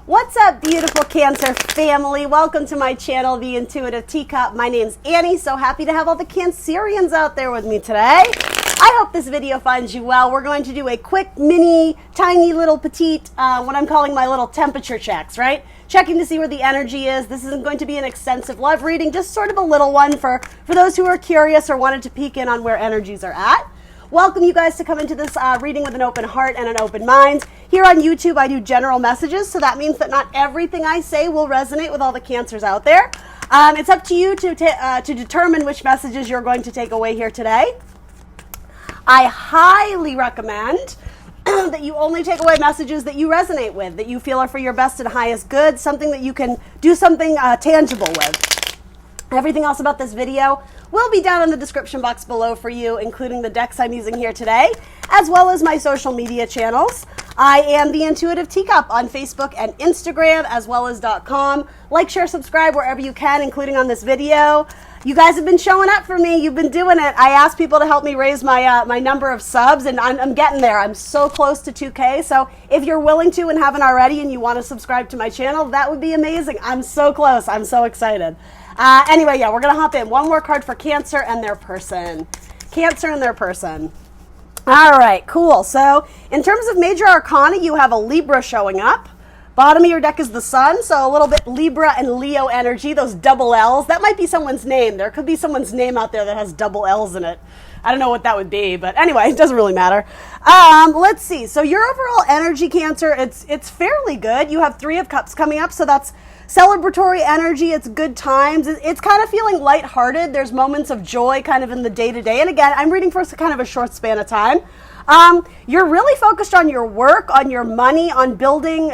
What's up, beautiful Cancer family? Welcome to my channel, The Intuitive Teacup. My name's Annie. So happy to have all the Cancerians out there with me today. I hope this video finds you well. We're going to do a quick, mini, tiny little petite, what I'm calling my little temperature checks, right? Checking to see where the energy is. This isn't going to be an extensive love reading, just sort of a little one for those who are curious or wanted to peek in on where energies are at. Welcome you guys to come into this reading with an open heart and an open mind. Here on YouTube, I do general messages, so that means that not everything I say will resonate with all the Cancers out there. It's up to you to determine which messages you're going to take away here today. I highly recommend that you only take away messages that you resonate with, that you feel are for your best and highest good, something that you can do something tangible with. Everything else about this video will be down in the description box below for you, including the decks I'm using here today, as well as my social media channels. I am The Intuitive Teacup on Facebook and Instagram, as well as .com. Like, share, subscribe wherever you can, including on this video. You guys have been showing up for me. You've been doing it. I asked people to help me raise my my number of subs, and I'm getting there. I'm so close to 2K. So if you're willing to and haven't already and you want to subscribe to my channel, that would be amazing. I'm so close. I'm so excited. Anyway, yeah, we're going to hop in. One more card for Cancer and their person. Cancer and their person. All right, cool. So in terms of major arcana, you have a Libra showing up. Bottom of your deck is the Sun, so a little bit Libra and Leo energy, those double L's. That might be someone's name. There could be someone's name out there that has double L's in it. I don't know what that would be, but anyway, it doesn't really matter. Let's see. So your overall energy, Cancer, it's fairly good. You have Three of Cups coming up, so that's celebratory energy. It's good times. It's kind of feeling lighthearted. There's moments of joy kind of in the day-to-day. And again, I'm reading for kind of a short span of time. You're really focused on your work, on your money, on building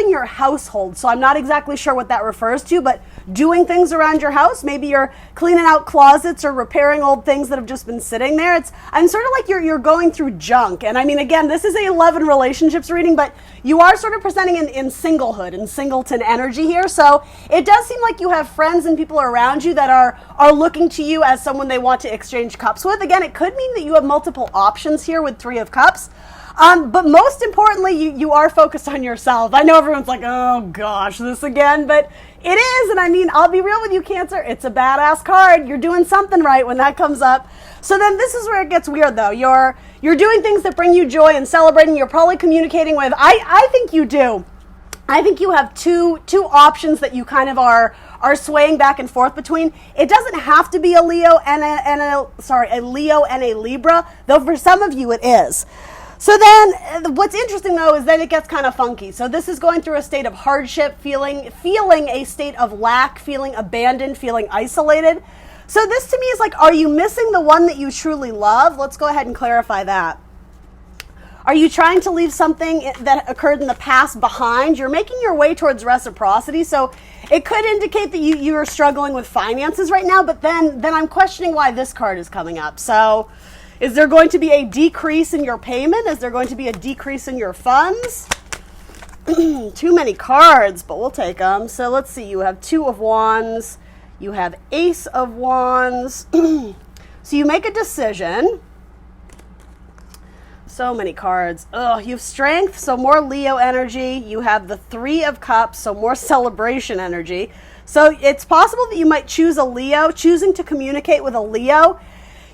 your household. So I'm not exactly sure what that refers to, but doing things around your house. Maybe you're cleaning out closets or repairing old things that have just been sitting there. I'm sort of like you're going through junk. And I mean, again, this is a love and relationships reading, but you are sort of presenting in singlehood and singleton energy here. So it does seem like you have friends and people around you that are looking to you as someone they want to exchange cups with. Again, it could mean that you have multiple options here with Three of Cups. But most importantly, you are focused on yourself. I know everyone's like, oh gosh, this again, but it is. And I mean, I'll be real with you, Cancer. It's a badass card. You're doing something right when that comes up. So then this is where it gets weird though. You're doing things that bring you joy and celebrating. You're probably communicating with, I think you do. I think you have two options that you kind of are swaying back and forth between. It doesn't have to be a Leo and a Leo and a Libra, though for some of you it is. So then what's interesting though is then it gets kind of funky. So this is going through a state of hardship, feeling a state of lack, feeling abandoned, feeling isolated. So this to me is like, are you missing the one that you truly love? Let's go ahead and clarify that. Are you trying to leave something that occurred in the past behind? You're making your way towards reciprocity, so it could indicate that you are struggling with finances right now, but then I'm questioning why this card is coming up. So is there going to be a decrease in your payment? Is there going to be a decrease in your funds? Too many cards, but we'll take them. So let's see, you have Two of Wands, you have Ace of Wands. So you make a decision. So many cards. Oh, you have Strength, so more Leo energy. You have the Three of Cups, so more celebration energy. So it's possible that you might choose a Leo, choosing to communicate with a Leo.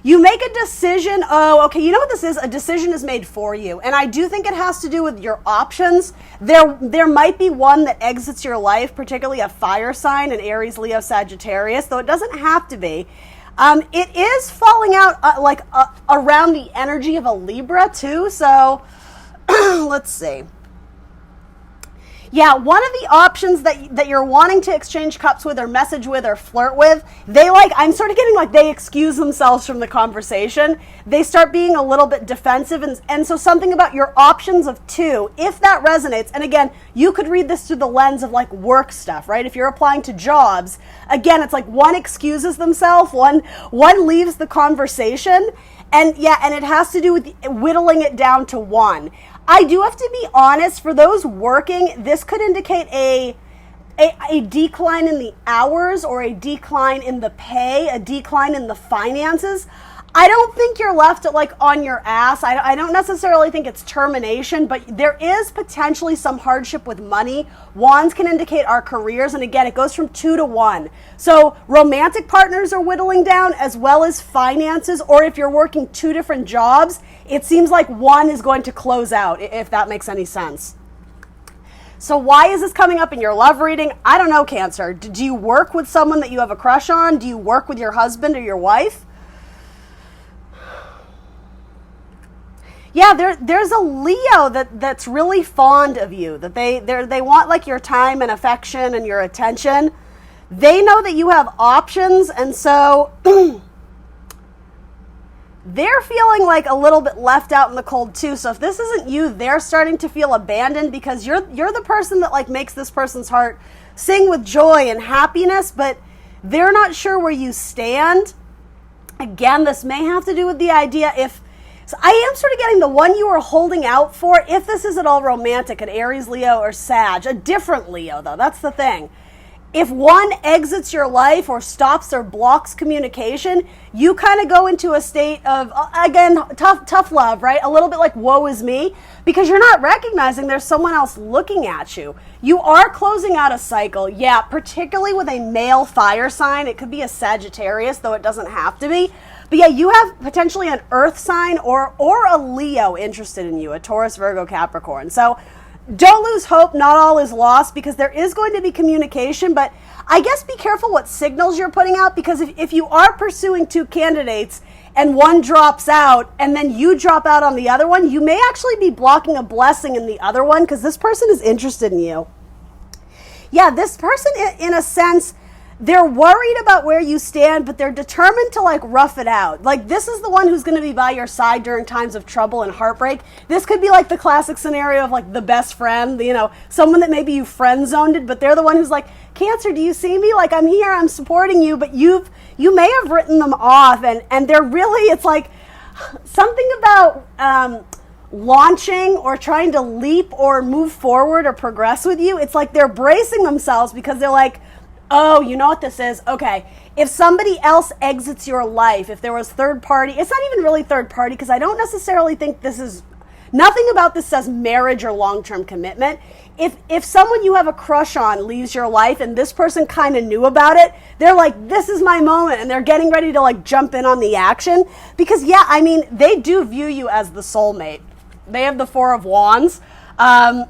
You make a decision. Oh, okay, you know what this is? A decision is made for you. And I do think it has to do with your options. There might be one that exits your life, particularly a fire sign, an Aries, Leo, Sagittarius, though it doesn't have to be. It is falling out around the energy of a Libra too, so let's see. Yeah, one of the options that you're wanting to exchange cups with or message with or flirt with, I'm sort of getting like they excuse themselves from the conversation. They start being a little bit defensive, and so something about your options of two, if that resonates, and again, you could read this through the lens of like work stuff, right? If you're applying to jobs, again, it's like one excuses themselves, one leaves the conversation, and it has to do with whittling it down to one. I do have to be honest, for those working, this could indicate a decline in the hours or a decline in the pay, a decline in the finances. I don't think you're left like on your ass. I don't necessarily think it's termination, but there is potentially some hardship with money. Wands can indicate our careers, and again, it goes from 2 to 1. So romantic partners are whittling down, as well as finances, or if you're working 2 different jobs, it seems like one is going to close out, if that makes any sense. So why is this coming up in your love reading? I don't know, Cancer. Do you work with someone that you have a crush on? Do you work with your husband or your wife? Yeah, there's a Leo that's really fond of you, that they want like your time and affection and your attention. They know that you have options, and so they're feeling like a little bit left out in the cold too. So if this isn't you, they're starting to feel abandoned because you're the person that like makes this person's heart sing with joy and happiness, but they're not sure where you stand. Again, this may have to do with the idea so I am sort of getting the one you are holding out for, if this is at all romantic, an Aries, Leo, or Sag, a different Leo though, that's the thing. If one exits your life or stops or blocks communication, you kind of go into a state of, again, tough love, right? A little bit like woe is me, because you're not recognizing there's someone else looking at you. You are closing out a cycle, yeah, particularly with a male fire sign. It could be a Sagittarius, though it doesn't have to be. But yeah, you have potentially an earth sign or a Leo interested in you, a Taurus, Virgo, Capricorn. So don't lose hope. Not all is lost, because there is going to be communication. But I guess be careful what signals you're putting out, because if you are pursuing 2 candidates and one drops out and then you drop out on the other one, you may actually be blocking a blessing in the other one, because this person is interested in you. Yeah, this person, in a sense, they're worried about where you stand, but they're determined to like rough it out. Like, this is the one who's going to be by your side during times of trouble and heartbreak. This could be like the classic scenario of like the best friend, someone that maybe you friend zoned, but they're the one who's like, Cancer, do you see me? Like, I'm here, I'm supporting you, but you may have written them off, and they're really, it's like something about launching or trying to leap or move forward or progress with you. It's like they're bracing themselves because they're like, oh, you know what this is? Okay, if somebody else exits your life, if there was third party, it's not even really third party, because I don't necessarily think nothing about this says marriage or long-term commitment. If someone you have a crush on leaves your life and this person kind of knew about it, they're like, this is my moment, and they're getting ready to like jump in on the action, because yeah, I mean, they do view you as the soulmate. They have the 4 of Wands. So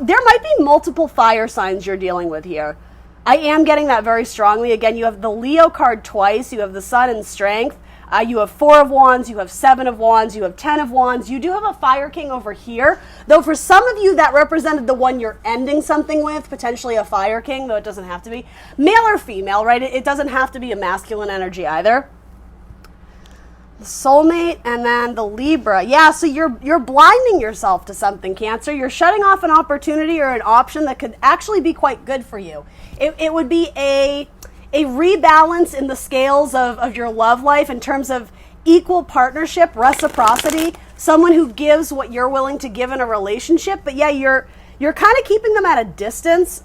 there might be multiple fire signs you're dealing with here. I am getting that very strongly. Again, you have the Leo card twice. You have the Sun in Strength. You have 4 of Wands. You have 7 of Wands. You have 10 of Wands. You do have a Fire King over here. Though for some of you, that represented the one you're ending something with, potentially a Fire King, though it doesn't have to be. Male or female, right? It doesn't have to be a masculine energy either. The soulmate, and then the Libra. Yeah, so you're blinding yourself to something, Cancer. You're shutting off an opportunity or an option that could actually be quite good for you. It would be a rebalance in the scales of your love life in terms of equal partnership, reciprocity, someone who gives what you're willing to give in a relationship. But yeah, you're kind of keeping them at a distance.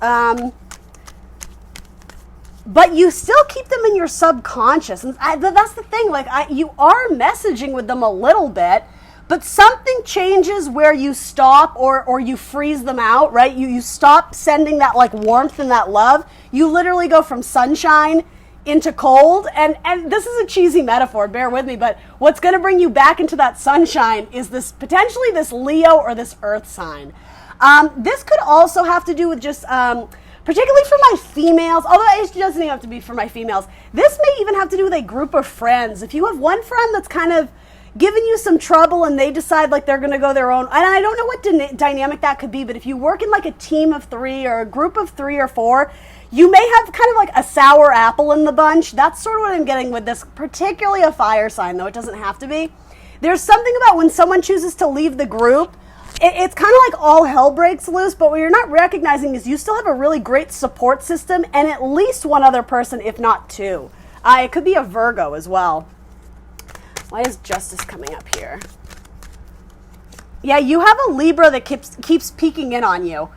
But you still keep them in your subconscious. And that's the thing. You are messaging with them a little bit, but something changes where you stop or you freeze them out, right? You stop sending that like warmth and that love. You literally go from sunshine into cold. And this is a cheesy metaphor, bear with me, but what's going to bring you back into that sunshine is potentially this Leo or this earth sign. This could also have to do with just... particularly for my females, although it doesn't even have to be for my females. This may even have to do with a group of friends. If you have one friend that's kind of giving you some trouble and they decide like they're going to go their own, and I don't know what dynamic that could be, but if you work in like a team of 3 or a group of 3 or 4, you may have kind of like a sour apple in the bunch. That's sort of what I'm getting with this, particularly a fire sign, though it doesn't have to be. There's something about when someone chooses to leave the group, it's kind of like all hell breaks loose, but what you're not recognizing is you still have a really great support system and at least one other person, if not 2. It could be a Virgo as well. Why is Justice coming up here? Yeah, you have a Libra that keeps peeking in on you.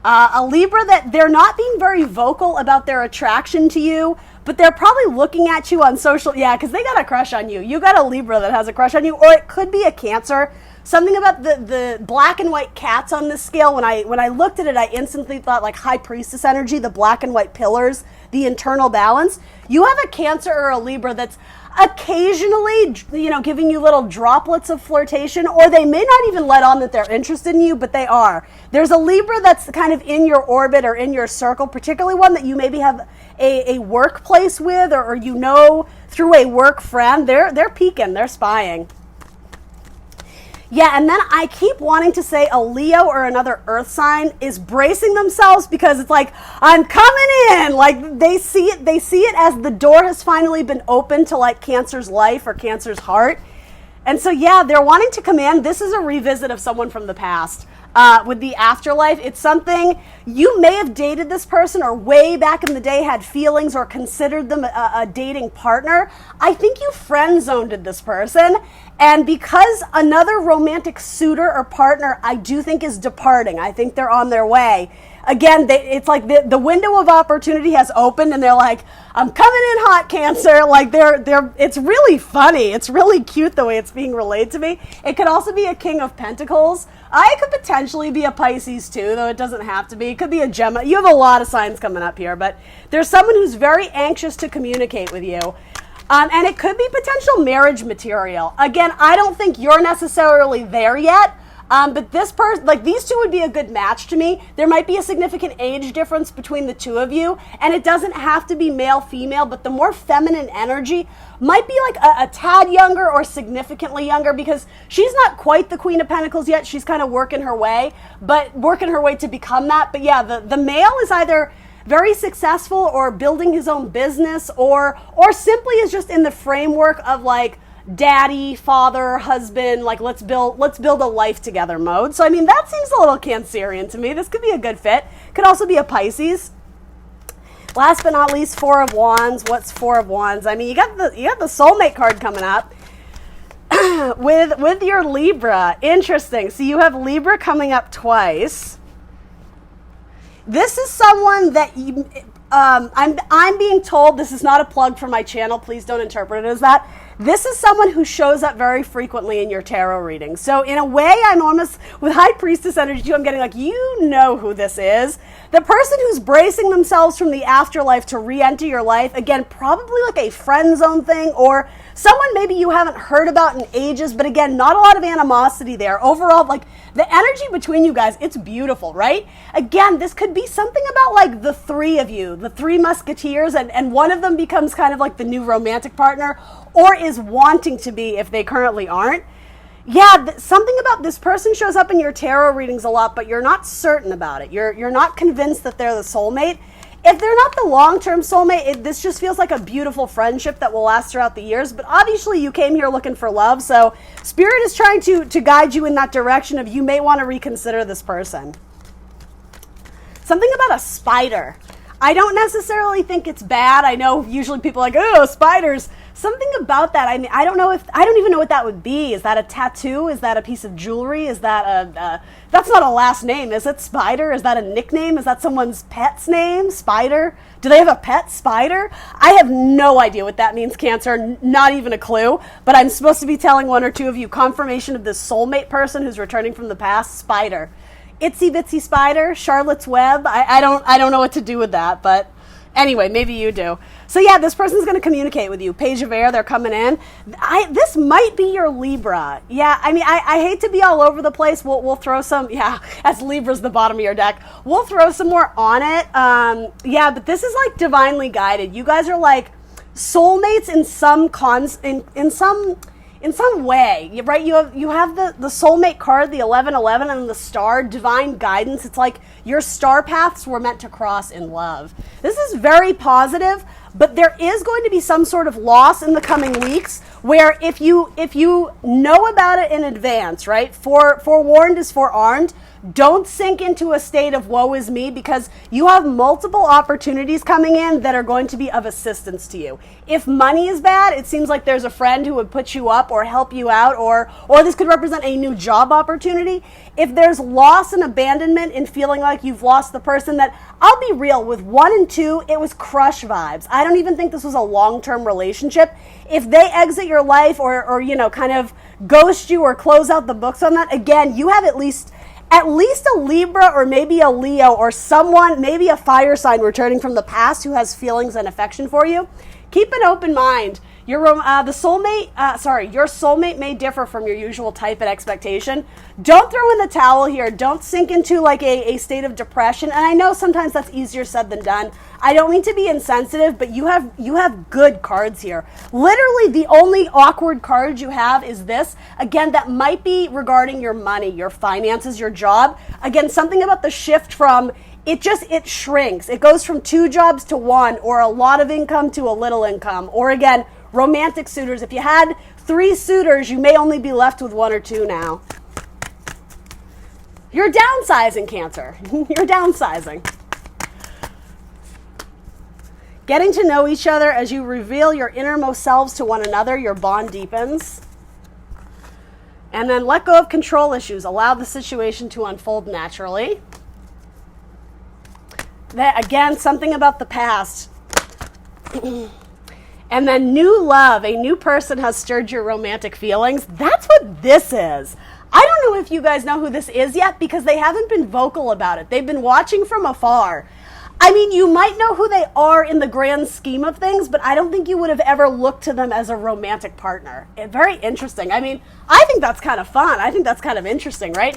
A Libra that they're not being very vocal about their attraction to you, but they're probably looking at you on social, because they got a crush on you. You got a Libra that has a crush on you, or it could be a Cancer. Something about the black and white cats on this scale, when I looked at it, I instantly thought like High Priestess energy, the black and white pillars, the internal balance. You have a Cancer or a Libra that's occasionally, giving you little droplets of flirtation, or they may not even let on that they're interested in you, but they are. There's a Libra that's kind of in your orbit or in your circle, particularly one that you maybe have a workplace with, or through a work friend. They're peeking, they're spying. Yeah, and then I keep wanting to say a Leo or another earth sign is bracing themselves because it's like, I'm coming in. Like they see it as the door has finally been opened to like Cancer's life or Cancer's heart. And so, they're wanting to come in. This is a revisit of someone from the past. With the afterlife, it's something you may have dated this person or way back in the day had feelings or considered them a dating partner. I think you friend zoned this person, and because another romantic suitor or partner I do think is departing. I think they're on their way. Again, it's like the window of opportunity has opened, and they're like, I'm coming in hot, Cancer. Like it's really funny. It's really cute the way it's being relayed to me. It could also be a King of Pentacles. I could potentially be a Pisces too, though it doesn't have to be. It could be a Gemini. You have a lot of signs coming up here, but there's someone who's very anxious to communicate with you. And it could be potential marriage material. Again, I don't think you're necessarily there yet. But this person, like these two would be a good match to me. There might be a significant age difference between the two of you, and it doesn't have to be male, female, but the more feminine energy might be like a tad younger or significantly younger, because she's not quite the Queen of Pentacles yet. She's kind of working her way to become that. But the male is either very successful or building his own business or simply is just in the framework of like daddy, father, husband, like let's build a life together mode. So I mean, that seems a little Cancerian to me. This could be a good fit. Could also be a Pisces. Last but not least, Four of Wands. What's Four of Wands? I mean, you got the soulmate card coming up with your Libra. Interesting. So you have Libra coming up twice. This is someone that I'm being told, this is not a plug for my channel. Please don't interpret it as that. This is someone who shows up very frequently in your tarot readings. So in a way, I'm almost, with High Priestess energy too, I'm getting like, you know who this is. The person who's bracing themselves from the afterlife to re-enter your life, again, probably like a friend zone thing, or someone maybe you haven't heard about in ages, but again, not a lot of animosity there. Overall, like the energy between you guys, it's beautiful, right? Again, this could be something about like the three of you, the three musketeers, and one of them becomes kind of like the new romantic partner, or is wanting to be if they currently aren't. Yeah, something about this person shows up in your tarot readings a lot, but you're not certain about it. You're not convinced that they're the soulmate. If they're not the long-term soulmate, this just feels like a beautiful friendship that will last throughout the years. But obviously you came here looking for love, so Spirit is trying to guide you in that direction of you may want to reconsider this person. Something about a spider. I don't necessarily think it's bad. I know usually people are like, oh, spiders. Something about that. I mean, I don't even know what that would be. Is that a tattoo? Is that a piece of jewelry? Is that that's not a last name, is it? Spider? Is that a nickname? Is that someone's pet's name? Spider? Do they have a pet spider? I have no idea what that means, Cancer. Not even a clue. But I'm supposed to be telling one or two of you confirmation of this soulmate person who's returning from the past. Spider. Itsy bitsy spider, Charlotte's Web. I don't know what to do with that, but anyway, maybe you do. So yeah, this person's going to communicate with you. Page of Air, they're coming in. This might be your Libra. Yeah, I mean, I hate to be all over the place. We'll throw some, as Libra's the bottom of your deck. We'll throw some more on it. Yeah, but this is like divinely guided. You guys are like soulmates in some way, right? You have the soulmate card, the 1111, and the star, divine guidance. It's like your star paths were meant to cross in love. This is very positive, but there is going to be some sort of loss in the coming weeks where if you know about it in advance, right? Forewarned is forearmed. Don't sink into a state of woe is me, because you have multiple opportunities coming in that are going to be of assistance to you. If money is bad, it seems like there's a friend who would put you up or help you out, or this could represent a new job opportunity. If there's loss and abandonment in feeling like you've lost the person, that, I'll be real, with 1 and 2, it was crush vibes. I don't even think this was a long-term relationship. If they exit your life or kind of ghost you or close out the books on that, again, you have at least a Libra or maybe a Leo or someone, maybe a fire sign returning from the past who has feelings and affection for you. Keep an open mind. Your soulmate may differ from your usual type and expectation. Don't throw in the towel here. Don't sink into like a state of depression. And I know sometimes that's easier said than done. I don't mean to be insensitive, but you have good cards here. Literally, the only awkward card you have is this. Again, that might be regarding your money, your finances, your job. Again, something about the shift from it shrinks. It goes from 2 jobs to 1, or a lot of income to a little income. Or again, romantic suitors. If you had 3 suitors, you may only be left with 1 or 2 now. You're downsizing, Cancer. You're downsizing. Getting to know each other as you reveal your innermost selves to one another, your bond deepens. And then let go of control issues. Allow the situation to unfold naturally. That, again, something about the past. And then new love, a new person has stirred your romantic feelings. That's what this is. I don't know if you guys know who this is yet, because they haven't been vocal about it. They've been watching from afar. I mean, you might know who they are in the grand scheme of things, but I don't think you would have ever looked to them as a romantic partner. Very interesting. I mean, I think that's kind of fun. I think that's kind of interesting, right?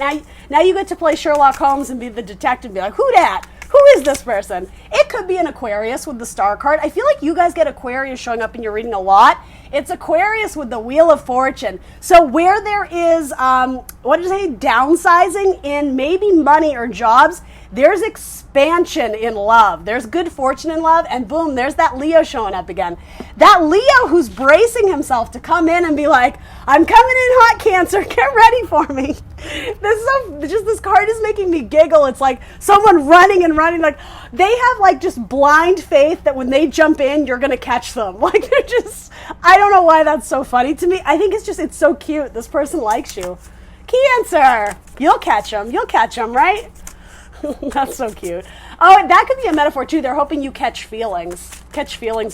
Now you get to play Sherlock Holmes and be the detective and be like, who dat? Who is this person? It could be an Aquarius with the star card. I feel like you guys get Aquarius showing up in your reading a lot. It's Aquarius with the Wheel of Fortune. So where there is, downsizing in maybe money or jobs, there's expansion in love. There's good fortune in love, and boom, there's that Leo showing up again. That Leo who's bracing himself to come in and be like, I'm coming in hot, Cancer, get ready for me. This card is making me giggle. It's like someone running and running, like they have like just blind faith that when they jump in, you're going to catch them. Like they're just, I don't know why that's so funny to me. I think it's so cute. This person likes you. Cancer, you'll catch them, right? That's so cute. Oh, that could be a metaphor too. They're hoping you catch feelings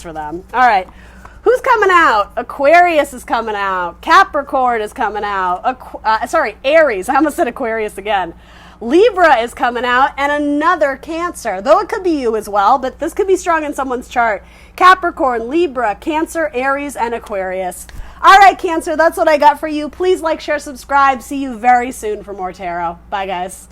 for them. All right. Who's coming out? Aquarius is coming out. Capricorn is coming out. Aries. I almost said Aquarius again. Libra is coming out, and another Cancer. Though it could be you as well, but this could be strong in someone's chart. Capricorn, Libra, Cancer, Aries, and Aquarius. All right, Cancer, that's what I got for you. Please like, share, subscribe. See you very soon for more tarot. Bye, guys.